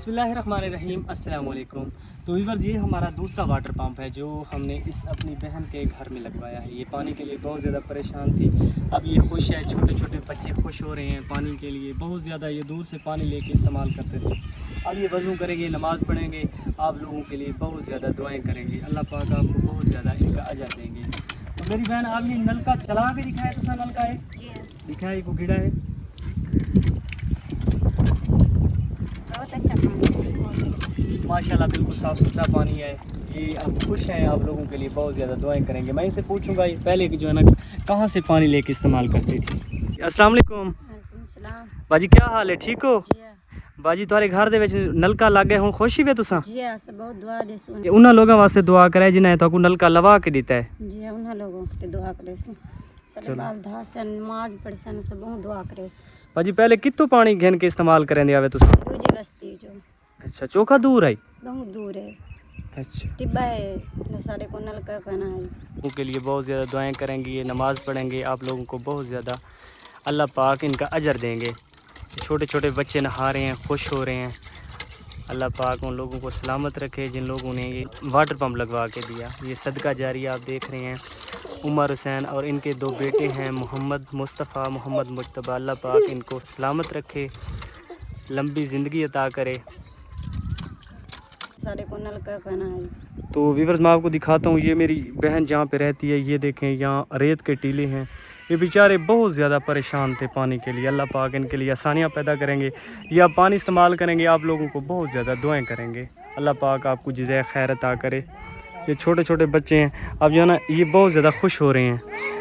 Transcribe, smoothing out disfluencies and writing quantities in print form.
बिस्मिल्लाहिर्रहमानिर्रहीम अस्सलाम वालेकुम। तो व्यूअर्स, ये हमारा दूसरा वाटर पंप है जो हमने इस अपनी बहन के घर में लगवाया है। ये पानी के लिए बहुत ज़्यादा परेशान थी, अब ये खुश है। छोटे छोटे बच्चे खुश हो रहे हैं पानी के लिए। बहुत ज़्यादा ये दूर से पानी लेके इस्तेमाल करते थे। अब ये वज़ू करेंगे, नमाज़ पढ़ेंगे, आप लोगों के लिए बहुत ज़्यादा दुआएँ करेंगे। अल्लाह पाक आपको बहुत ज़्यादा इनका अजर देंगे। तो मेरी बहन, आप ये नलका चला के दिखाए तो नलका है दिखाए को गिड़ा है। बहुत अच्छा पानी है, बहुत अच्छा। माशाल्लाह बिल्कुल साफ़ सुथरा पानी है। ये आप खुश हैं, आप लोगों के लिए बहुत ज़्यादा दुआएं करेंगे। मैं इनसे पूछूंगा ये पहले कि जो है ना कहाँ से पानी लेके इस्तेमाल करती थी। अस्सलाम वालेकुम वालेकुम सलाम। बाजी, क्या हाल है? ठीक हो जी बाजी? तुम्हारे घर दे विच नलका लग गए हुण, खुश ही वे तुसां? जी से बहुत दुआ दे सुन उन्हां लोगों वास्ते दुआ करे जिन्हें तो नलका लवा के दिता है। जी उन लोगों के दुआ करे सु सारे बाल धा से नमाज पढ़सन से बहुत दुआ करे सु। बाजी पहले कितो पानी घेन के इस्तेमाल करेंदे आवे तुसां? दूजी बस्ती जो अच्छा, चोखा दूर है? बहुत दूर है। अच्छा, टिब्बा है, सारे को नलका कहना है। लोगों के लिए बहुत ज़्यादा दुआएं करेंगे, ये नमाज़ पढ़ेंगे, आप लोगों को बहुत ज़्यादा अल्लाह पाक इनका अजर देंगे। छोटे छोटे बच्चे नहा रहे हैं, खुश हो रहे हैं। अल्लाह पाक उन लोगों को सलामत रखे जिन लोगों ने ये वाटर पंप लगवा के दिया। ये सदका जारी आप देख रहे हैं। उमर हुसैन और इनके दो बेटे हैं, मोहम्मद मुस्तफ़ा, मोहम्मद मुज्तबा। अल्लाह पाक इनको सलामत रखे, लंबी ज़िंदगी अता करे। सारे को नलका कहना है। तो व्यूअर्स, मैं आपको दिखाता हूँ, ये मेरी बहन जहाँ पे रहती है। ये देखें, यहाँ रेत के टीले हैं। ये बेचारे बहुत ज़्यादा परेशान थे पानी के लिए। अल्लाह पाक इनके लिए आसानियाँ पैदा करेंगे। ये आप पानी इस्तेमाल करेंगे, आप लोगों को बहुत ज़्यादा दुआएं करेंगे। अल्लाह पाक आपको जज़ाए खैर अता करे। ये छोटे छोटे बच्चे हैं, अब जो है ना ये बहुत ज़्यादा खुश हो रहे हैं।